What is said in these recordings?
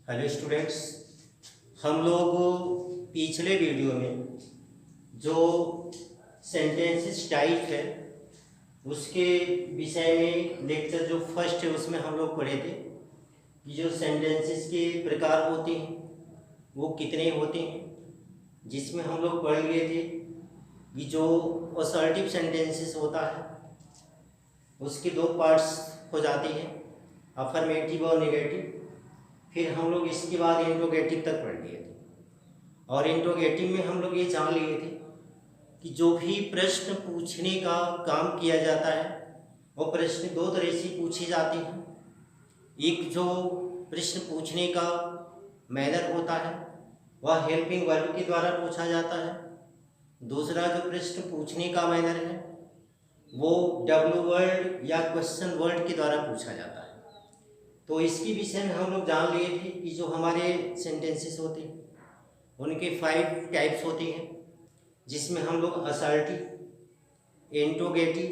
Hello students, हम लोग पिछले वीडियो में जो सेंटेंसेस टाइप है उसके विषय में लेक्चर जो फर्स्ट है उसमें हम लोग पढ़े थे कि जो सेंटेंसेस के प्रकार होते हैं वो कितने होते हैं, जिसमें हम लोग पढ़ लिए थे कि जो असर्टिव सेंटेंसेस होता है उसके दो पार्ट्स हो जाते हैं, अफर्मेटिव और नेगेटिव। फिर हम लोग इसके बाद इंट्रोगेटिव तक पढ़ लिए थे और इंट्रोगेटिव में हम लोग ये जान लिए थे कि जो भी प्रश्न पूछने का काम किया जाता है वो प्रश्न दो तरह से पूछे जाते हैं। एक जो प्रश्न पूछने का मैनर होता है वह हेल्पिंग वर्ब के द्वारा पूछा जाता है। दूसरा जो प्रश्न पूछने का मैनर है वो डब्ल्यू वर्ड या क्वेश्चन वर्ड के द्वारा पूछा जाता है। तो इसके विषय में हम लोग जान लिए थे कि जो हमारे सेंटेंसेस होते हैं उनके 5 टाइप्स होते हैं, जिसमें हम लोग असर्टिव, इंट्रोगेटिव,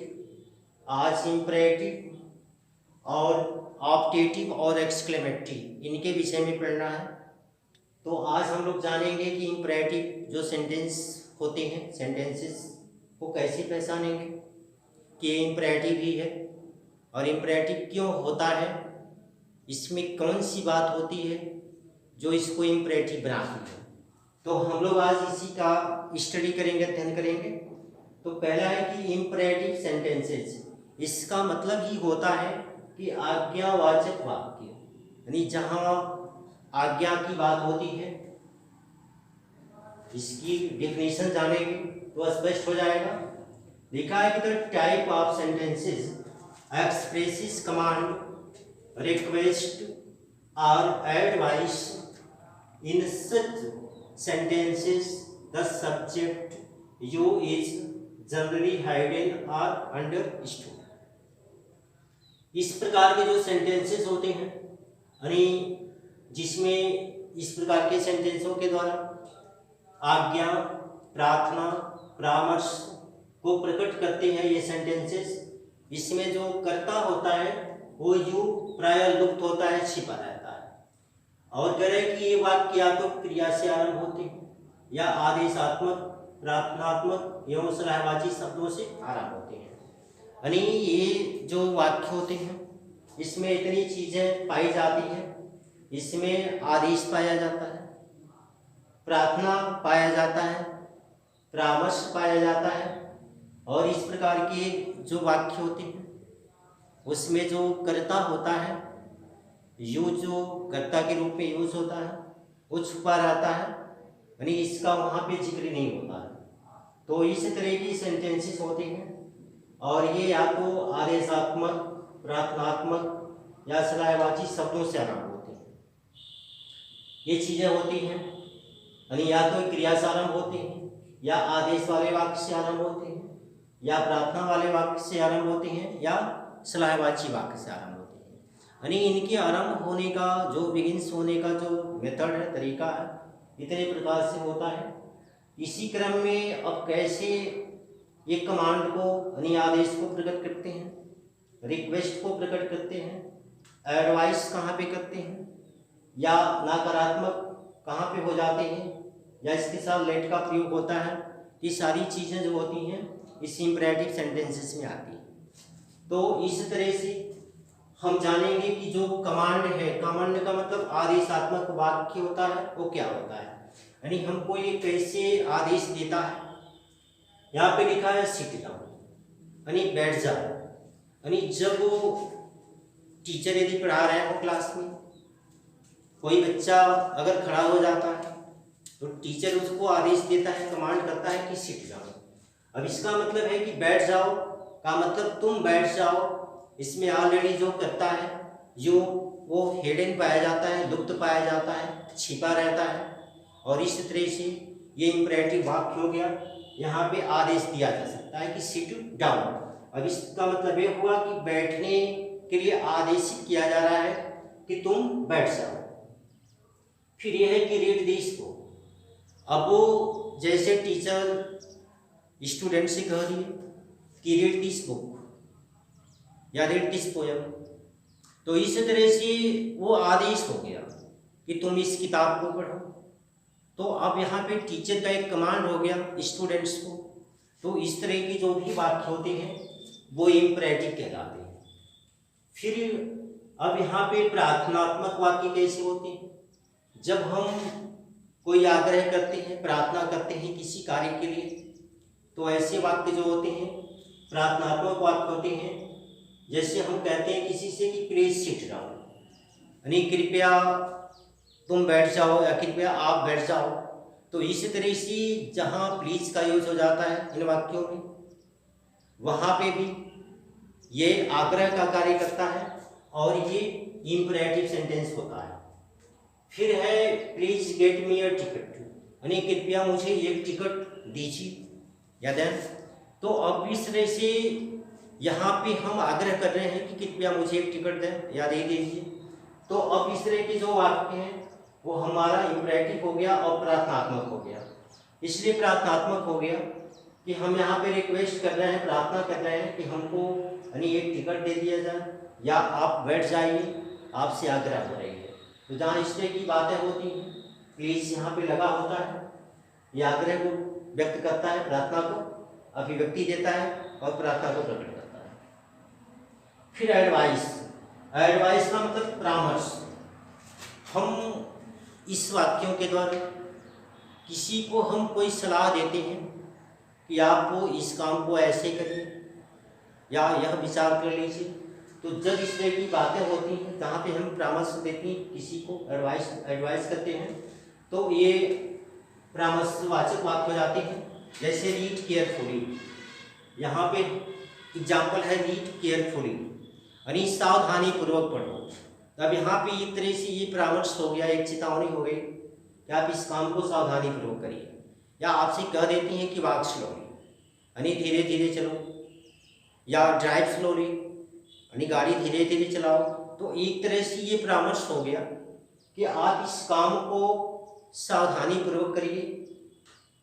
आज इम्परेटिव और ऑप्टेटिव और एक्सक्लेमेटरी इनके विषय में पढ़ना है। तो आज हम लोग जानेंगे कि इम्परेटिव जो सेंटेंस होते हैं, सेंटेंसेस को कैसे पहचानेंगे कि ये इम्परेटिव ही है और इम्परेटिव क्यों होता है, इसमें कौन सी बात होती है जो इसको इम्परेटिव बनाती है। तो हम लोग आज इसी का स्टडी करेंगे, अध्ययन करेंगे। तो पहला है कि इम्परेटिव सेंटेंसेस, इसका मतलब ही होता है कि आज्ञावाचक वाक्य, यानी जहाँ आज्ञा की बात होती है। इसकी डेफिनेशन जानेंगे तो स्पष्ट हो जाएगा। लिखा है कि the type of sentences expresses command, request or advice. In such sentences the subject you is generally hidden or understood. इस प्रकार के जो सेंटेंसेस होते हैं, यानी जिसमें इस प्रकार के सेंटेंसों के द्वारा आज्ञा, प्रार्थना, परामर्श को प्रकट करते हैं ये सेंटेंसेस, इसमें जो कर्ता होता है वो यू प्राय लुप्त होता है, छिपा रहता है। और कह रहे कि ये वाक्य या तो क्रिया से आरंभ होते हैं या आदेशात्मक, प्रार्थनात्मक एवं सलाहवाची शब्दों से आरंभ होते हैं। यानी ये जो वाक्य होते हैं इसमें इतनी चीजें पाई जाती हैं। इसमें आदेश पाया जाता है, प्रार्थना पाया जाता है, परामर्श पाया जाता है और इस प्रकार के जो वाक्य होते हैं उसमें जो कर्ता होता है, यूज जो कर्ता के रूप में यूज होता है वो छुपा रहता है, यानी इसका वहाँ पे जिक्र नहीं होता है। तो इस तरह की सेंटेंसेस होते हैं और ये या तो आदेशात्मक, प्रार्थनात्मक या सलाहवाची शब्दों से आरंभ होते हैं। ये चीज़ें होती हैं, यानी या तो क्रिया से आरंभ होते हैं या आदेश वाले वाक्य से आरंभ होते हैं या प्रार्थना वाले वाक्य से आरंभ होते हैं या सलाहवाची वाक्य से आरंभ होते हैं। यानी इनके आरंभ होने का जो बिगिंस होने का जो मेथड है, तरीका है, इतने प्रकार से होता है। इसी क्रम में अब कैसे ये कमांड को यानी आदेश को प्रकट करते हैं, रिक्वेस्ट को प्रकट करते हैं, एडवाइस कहाँ पे करते हैं या नकारात्मक कहाँ पे हो जाते हैं या इसके साथ लेट का प्रयोग होता है, ये सारी चीज़ें जो होती हैं इस इम्परेटिव सेंटेंसेस में आती हैं। तो इस तरह से हम जानेंगे कि जो कमांड है, कमांड का मतलब आदेशात्मक वाक्य होता है, वो क्या होता है, यानी हमको ये कैसे आदेश देता है। यहाँ पे लिखा है सिट डाउन, यानी बैठ जाओ। यानी जब वो टीचर यदि पढ़ा रहे हो क्लास में, कोई बच्चा अगर खड़ा हो जाता है तो टीचर उसको आदेश देता है, कमांड करता है कि सिट डाउन। अब इसका मतलब है कि बैठ जाओ का मतलब तुम बैठ जाओ। इसमें ऑलरेडी जो करता है जो वो हिडन पाया जाता है, लुप्त पाया जाता है, छिपा रहता है और इस तरह से ये इम्परेटिव वाक्य हो गया। यहाँ पे आदेश दिया जा सकता है कि सिट डाउन। अब इसका मतलब ये हुआ कि बैठने के लिए आदेशित किया जा रहा है कि तुम बैठ जाओ। फिर यह है कि रीड दिस बुक। अब वो जैसे टीचर स्टूडेंट से कह रही है कि रीड दिस बुक या रीड दिस पोयम, तो इस तरह से वो आदेश हो गया कि तुम इस किताब को पढ़ो। तो अब यहाँ पे टीचर का एक कमांड हो गया स्टूडेंट्स को। तो इस तरह की जो भी वाक्य होते हैं वो इम्परेटिव कहलाते हैं। फिर अब यहाँ पे प्रार्थनात्मक वाक्य कैसे होते हैं? जब हम कोई आग्रह करते हैं, प्रार्थना करते हैं किसी कार्य के लिए, तो ऐसे वाक्य जो होते हैं प्रार्थनात्मक वाक्य होते हैं। जैसे हम कहते हैं किसी से कि प्लीज सिट डाउन, यानी कृपया तुम बैठ जाओ या कृपया आप बैठ जाओ। तो इसी तरह से जहाँ प्लीज का यूज हो जाता है इन वाक्यों में, वहाँ पे भी ये आग्रह का कार्य करता है और ये इम्परेटिव सेंटेंस होता है। फिर है please get me a ticket, यानी कृपया मुझे एक टिकट दीजिए या दें। तो अब इस तरह से यहाँ पे हम आग्रह कर रहे हैं कि कृपया मुझे एक टिकट दें या दे दीजिए। तो अब इस तरह के जो वाक्य हैं वो हमारा इम्परेटिव हो गया और प्रार्थनात्मक हो गया। इसलिए प्रार्थनात्मक हो गया कि हम यहाँ पे रिक्वेस्ट कर रहे हैं, प्रार्थना कर रहे हैं कि हमको यानी एक टिकट दे दिया जाए या आप बैठ जाइए, आपसे आग्रह हो रही है। तो जहाँ इस तरह की बातें होती हैं प्लीज यहाँ पे लगा होता है, ये आग्रह को व्यक्त करता है, प्रार्थना को अभिव्यक्ति देता है और प्रार्थना को प्रकट करता है। फिर एडवाइस, एडवाइस का मतलब परामर्श। हम इस वाक्यों के द्वारा किसी को हम कोई सलाह देते हैं कि आप इस काम को ऐसे करिए या यह विचार कर लीजिए। तो जब इस तरह की बातें होती हैं जहाँ पे हम परामर्श देते हैं, किसी को एडवाइस करते हैं, तो ये परामर्शवाचक वाक्य हो जाते हैं। जैसे रीड केयरफुली, यहाँ पे एग्जाम्पल है रीड केयरफुली, यानी सावधानी पूर्वक पढ़ो। अब यहाँ पे एक तरह से ये परामर्श हो गया, एक चेतावनी हो गई कि आप इस काम को सावधानी पूर्वक करिए। या आपसे कह देती हैं कि वॉक स्लोली, यानी धीरे धीरे चलो, या ड्राइव स्लोली, यानी गाड़ी धीरे धीरे चलाओ। तो एक तरह से ये परामर्श हो गया कि आप इस काम को सावधानी पूर्वक करिए।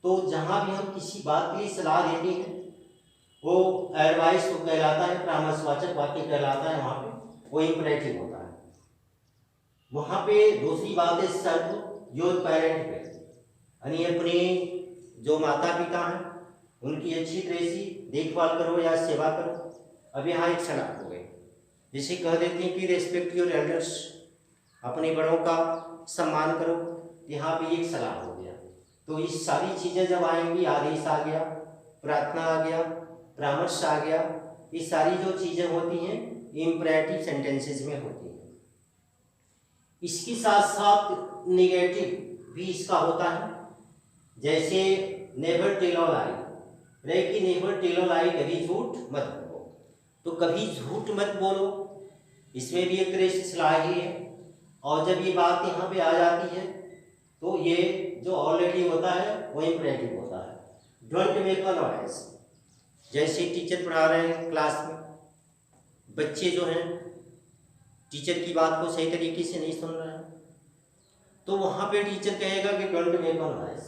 तो जहाँ भी हम किसी बात के लिए सलाह देते हैं वो एडवाइस को कहलाता है, परामर्शवाचक वाक्य कहलाता है, वहाँ पे वो इम्परेटिव होता है। वहाँ पे दूसरी बात है सर्व योर पेरेंट पे, यानी अपने जो माता पिता हैं उनकी अच्छी तरह से देखभाल करो या सेवा करो। अब यहाँ एक सलाह हो गई, जैसे कह देते हैं कि रेस्पेक्ट योर एल्डर्स, अपने बड़ों का सम्मान करो। यहाँ पे एक सलाह हो गया। तो ये सारी चीज़ें जब आएंगी, आदेश आ गया, प्रार्थना आ गया, परामर्श आ गया, ये सारी जो चीज़ें होती हैं इम्परेटिव सेंटेंसेस में होती हैं। इसके साथ साथ नेगेटिव भी इसका होता है। जैसे नेवर टेल अ लाई, रे कि नेवर टेल अ लाई, कभी झूठ मत बोलो। तो कभी झूठ मत बोलो, इसमें भी एक तरह से सलाह ही है। और जब ये बात यहाँ पे आ जाती है तो ये जो ऑलरेडी होता है वो इम्परेटिव होता है। डोंट मेक अ नॉइज, जैसे टीचर पढ़ा रहे हैं क्लास में, बच्चे जो हैं टीचर की बात को सही तरीके से नहीं सुन रहे हैं, तो वहाँ पे टीचर कहेगा कि डोंट मेक अ नॉइज।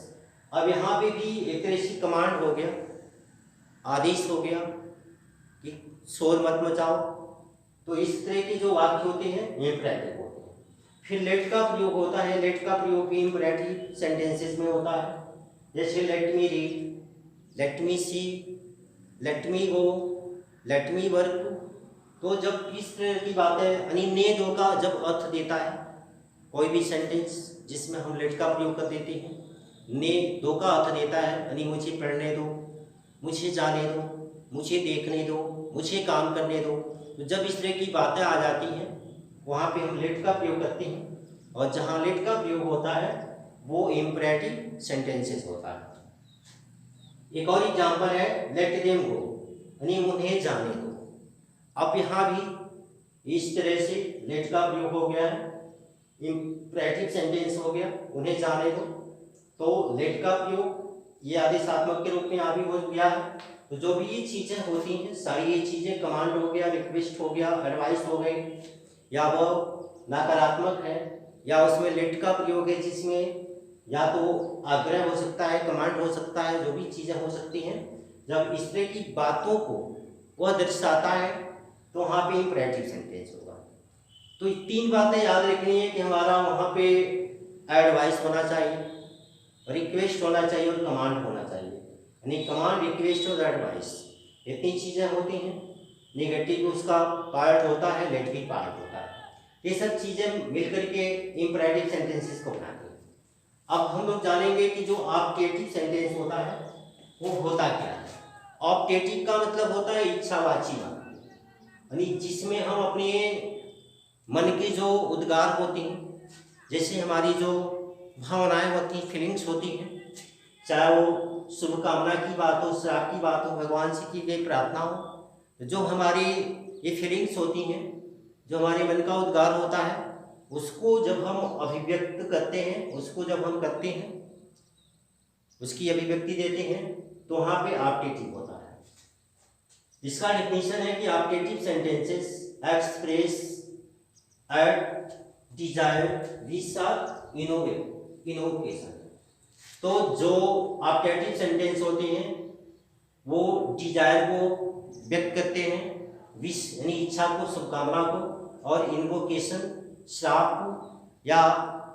अब यहाँ पे भी एक तरह से कमांड हो गया, आदेश हो गया कि शोर मत मचाओ। तो इस तरह के जो वाक्य होते हैं इम्परेटिव होते हैं। फिर लेट का प्रयोग होता है, लेट का प्रयोग भी इम्परेटिव सेंटेंसेस में होता है। जैसे let me read, let me see, let me go, let me work. तो जब इस तरह की बातें यानी ने दो का जब अर्थ देता है कोई भी सेंटेंस जिसमें हम लेट का प्रयोग कर देते हैं, ने दो का अर्थ देता है, यानी मुझे पढ़ने दो, मुझे जाने दो, मुझे देखने दो, मुझे काम करने दो। तो जब इस तरह की बातें आ जाती हैं वहाँ पे हम लेट का प्रयोग करते हैं, और जहाँ लेट का प्रयोग होता है वो इम्परेटिव सेंटेंसेस होता है। एक और एग्जाम्पल है लेट देम गो, यानी उन्हें जाने दो। अब यहाँ भी इस तरह से लेट का प्रयोग हो गया है, इम्परेटिव सेंटेंस हो गया, उन्हें जाने दो। तो लेट का प्रयोग ये आदेशात्मक के रूप में यहाँ भी हो गया है। तो जो भी ये चीज़ें होती हैं सारी ये चीज़ें कमांड हो गया, रिक्वेस्ट हो गया, एडवाइस हो गई, या वो नकारात्मक है या उसमें लेट का प्रयोग है जिसमें या तो आग्रह हो सकता है, कमांड हो सकता है, जो भी चीज़ें हो सकती हैं। जब इस तरह की बातों को वह दर्शाता है तो वहाँ पे इम्परेटिव सेंटेंस होगा। तो ये तीन बातें याद रखनी है कि हमारा वहाँ पे एडवाइस होना चाहिए, रिक्वेस्ट होना चाहिए और कमांड होना चाहिए। यानी कमांड, रिक्वेस्ट और एडवाइस इतनी चीज़ें होती हैं। नेगेटिव उसका पार्ट होता है, नेगेटिव पार्ट होता है। ये सब चीज़ें मिलकर के इंपरेटिव सेंटेंसेस को बनाती हैं। अब हम लोग जानेंगे कि जो ऑप्टेटिव सेंटेंस होता है वो होता क्या है। ऑप्टेटिव का मतलब होता है इच्छावाची वाक्य, यानी जिसमें हम अपने मन के जो उद्गार होती हैं, जैसे हमारी जो भावनाएं होती हैं, फीलिंग्स होती हैं, चाहे वो शुभकामना की बात हो, श्राप की बात हो, भगवान से की गई प्रार्थना हो, तो जो हमारी ये फीलिंग्स होती हैं, जो हमारे मन का उद्गार होता है, उसको जब हम अभिव्यक्त करते हैं, उसको जब हम करते हैं, उसकी अभिव्यक्ति देते हैं, तो वहाँ पे ऑप्टेटिव होता है। इसका डेफिनेशन है कि optative sentences express at desire wish or innovation. तो जो ऑप्टेटिव सेंटेंस होते हैं वो डिजायर को व्यक्त करते हैं, विश यानी इच्छा को, शुभकामना को, और इन्वोकेशन श्राप या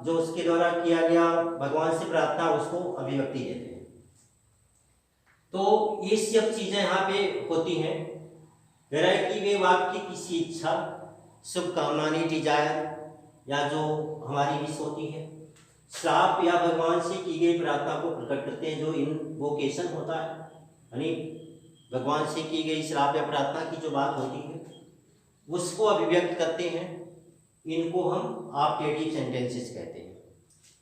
जो उसके द्वारा किया गया भगवान से प्रार्थना, उसको अभिव्यक्ति देते हैं। तो ये सब चीजें यहाँ पे होती हैं। कह रहा है कि वे वाक्य किसी इच्छा, शुभकामना यानी डिजायर या जो हमारी विश होती है, श्राप या भगवान से की गई प्रार्थना को प्रकट करते हैं, जो इन्वोकेशन होता है, यानी भगवान से की गई श्राप या प्रार्थना की जो बात होती है उसको अभिव्यक्त करते हैं। इनको हम ऑप्टेटिव सेंटेंसेस कहते हैं।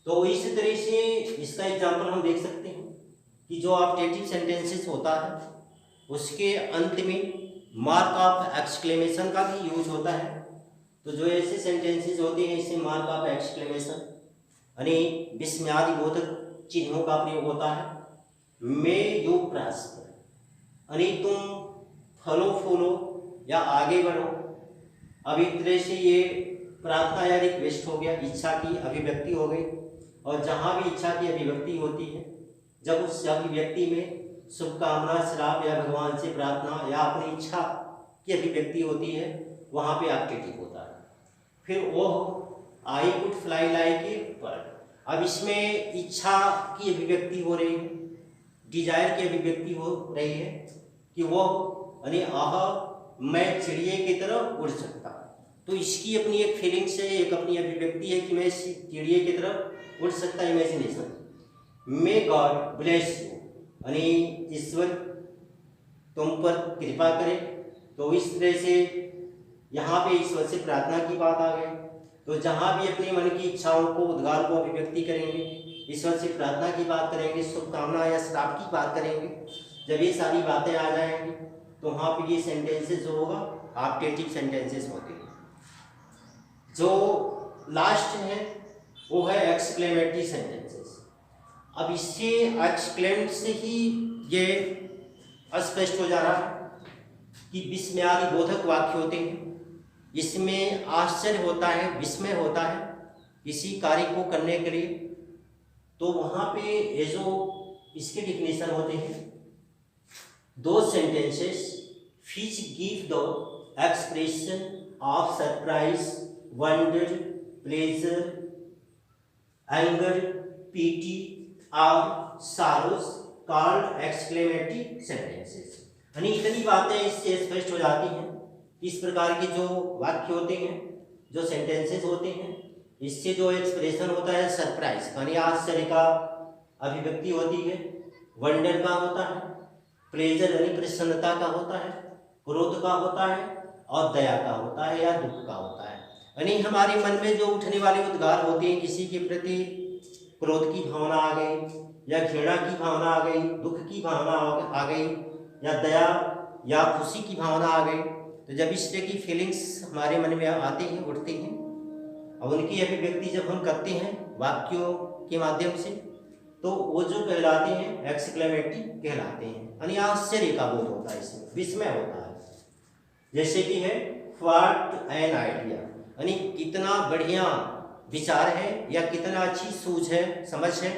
तो इस तरह से इसका एग्जाम्पल हम देख सकते हैं कि जो ऑप्टेटिव सेंटेंसेस होता है उसके अंत में मार्क ऑफ एक्सक्लेमेशन का भी यूज होता है। तो जो ऐसे सेंटेंसेस होते हैं इससे मार्क ऑफ एक्सक्लेमेशन यानी विस्मयादिबोधक चिन्हों का प्रयोग होता है। मे यू प्रॉस्पर यानी तुम फलो फूलो या आगे बढ़ो। अब एक तरह से ये प्रार्थना या रिक्वेस्ट हो गया, इच्छा की अभिव्यक्ति हो गई। और जहाँ भी इच्छा की अभिव्यक्ति होती है, जब उस अभिव्यक्ति में शुभकामना, श्राप या भगवान से प्रार्थना या अपनी इच्छा की अभिव्यक्ति होती है, वहाँ पे ऑप्टेटिव होता है। फिर वो I could fly like a bird. अब इसमें इच्छा की अभिव्यक्ति हो रही है, डिजायर की अभिव्यक्ति हो रही है कि वो यानी आह मैं चिड़िए की तरह उड़ सकता। तो इसकी अपनी एक फीलिंग्स है, एक अपनी अभिव्यक्ति है कि मैं चिड़िए की तरह उड़ सकता, imagination. May God bless you यानी ईश्वर तुम पर कृपा करे। तो इस तरह से यहाँ पे ईश्वर से प्रार्थना की बात आ गई। तो जहाँ भी अपने मन की इच्छाओं को, उद्गार को अभिव्यक्ति करेंगे, ईश्वर से प्रार्थना की बात करेंगे, शुभकामना या श्राप की बात करेंगे, जब ये सारी बातें आ जाएंगी तो वहाँ पे ये सेंटेंसेस जो होगा ऑप्टेटिव सेंटेंसेस होते हैं। जो लास्ट है वो है एक्सक्लेमेटरी सेंटेंसेस। अब इससे एक्सक्लेम से ही ये स्पष्ट हो जा रहा है कि विस्मयादिबोधक वाक्य होते हैं। इसमें आश्चर्य होता है, विस्मय होता है किसी कार्य को करने के लिए। तो वहाँ पे ये जो इसके डिफिनेशन होते हैं, दो sentences which give the expression of surprise, wonder, pleasure, anger, pity or sorrows called exclamatory sentences। यानी इतनी बातें इससे स्पष्ट हो जाती हैं। इस प्रकार के जो वाक्य होते हैं, जो सेंटेंसेस होते हैं, इससे जो एक्सप्रेशन होता है सरप्राइज यानी आश्चर्य का अभिव्यक्ति होती है, वंडर का होता है, प्लेजर यानी प्रसन्नता का होता है, क्रोध का होता है और दया का होता है या दुख का होता है। यानी हमारे मन में जो उठने वाले उद्गार होते हैं, किसी के प्रति क्रोध की भावना आ गई या घृणा की भावना आ गई, दुख की भावना आ गई या दया या खुशी की भावना आ गई, तो जब इस तरह की फीलिंग्स हमारे मन में आती हैं, उठती हैं, और उनकी अभिव्यक्ति जब हम करते हैं वाक्यों के माध्यम से, तो वो जो कहलाते हैं एक्सक्लेमेटरी कहलाते हैं। यानी आश्चर्य का बोध होता है, इसमें विस्मय होता है। जैसे कि है व्हाट एन आइडिया यानी कितना बढ़िया विचार है या कितना अच्छी सूझ है, समझ है।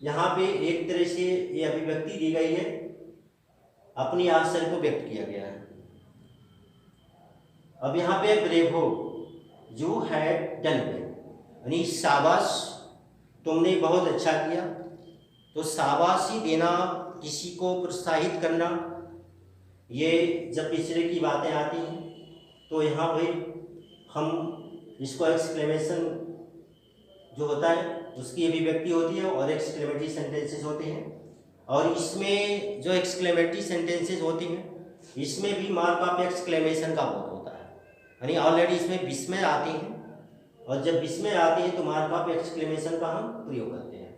यहाँ पे एक तरह से ये अभिव्यक्ति दी गई है, अपनी आश्चर्य को व्यक्त किया गया है। अब यहाँ पे bravo you had done well यानी शाबाश तुमने बहुत अच्छा किया। तो शाबाशी देना, किसी को प्रोत्साहित करना, ये जब पिछले की बातें आती हैं तो यहाँ भाई हम इसको एक्सक्लेमेशन जो होता है उसकी अभिव्यक्ति होती है और एक्सक्लेमेटरी सेंटेंसेस होते हैं। और इसमें जो एक्सक्लेमेटरी सेंटेंसेस होती हैं इसमें भी मार्क ऑफ एक्सक्लेमेशन का बहुत होता है, यानी ऑलरेडी इसमें विस्मय आती हैं, और जब विस्मय आती है तो मार्क ऑफ एक्सक्लेमेशन का हम प्रयोग करते हैं।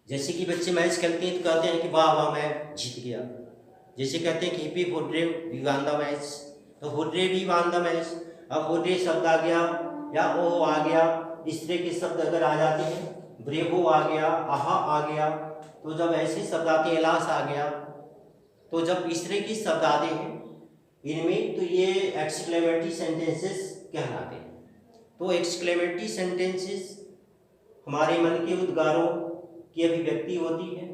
जैसे कि बच्चे मैच खेलते हैं तो कहते हैं कि वाह वाह मैं जीत गया। जैसे कहते हैं कि hip hip hurray we won the match, तो hurray we won the match. अब हुर्रे शब्द आ गया या ओ आ गया, इस तरह के शब्द अगर आ जाते हैं, ब्रेवो आ गया, आहा आ गया, तो जब ऐसे शब्द आते हैं, एलास आ गया, तो जब इस तरह के शब्द आते हैं इनमें, तो ये एक्सक्लेमेटरी सेंटेंसेस कहलाते हैं। तो एक्सक्लेमेटरी सेंटेंसेस हमारे मन के उद्गारों की अभिव्यक्ति होती है,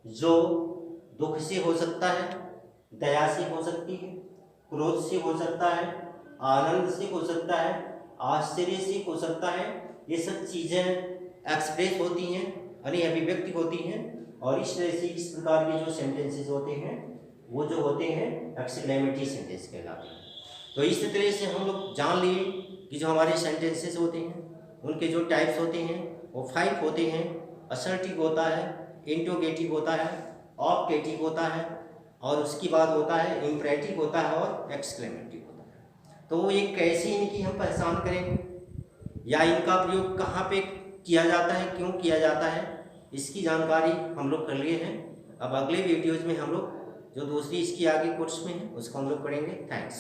जो दुख से हो सकता है, दया से हो सकती है, क्रोध से हो सकता है, आनंद से हो सकता है, आश्चर्य से हो सकता है। ये सब चीज़ें एक्सप्रेस होती हैं, यानी अभिव्यक्ति होती हैं, और इस तरह से इस प्रकार के जो सेंटेंसेस होते हैं वो जो होते हैं एक्सक्लेमेटरी सेंटेंस कहलाते हैं। तो इस तरह से हम लोग जान लिए कि जो हमारे सेंटेंसेस होते हैं उनके जो टाइप्स होते हैं वो 5 होते हैं। असर्टिव होता है, इंट्रोगेटिव होता है, ऑप्टेटिव होता है, और उसके बाद होता है इम्परेटिव होता है और एक्सक्लेमेटिव होता है। तो ये कैसे इनकी हम पहचान करेंगे या इनका प्रयोग कहाँ पे किया जाता है, क्यों किया जाता है, इसकी जानकारी हम लोग कर लिए हैं। अब अगले वीडियोज़ में हम लोग जो दूसरी इसकी आगे कोर्स में है उसको हम लोग पढ़ेंगे। थैंक्स।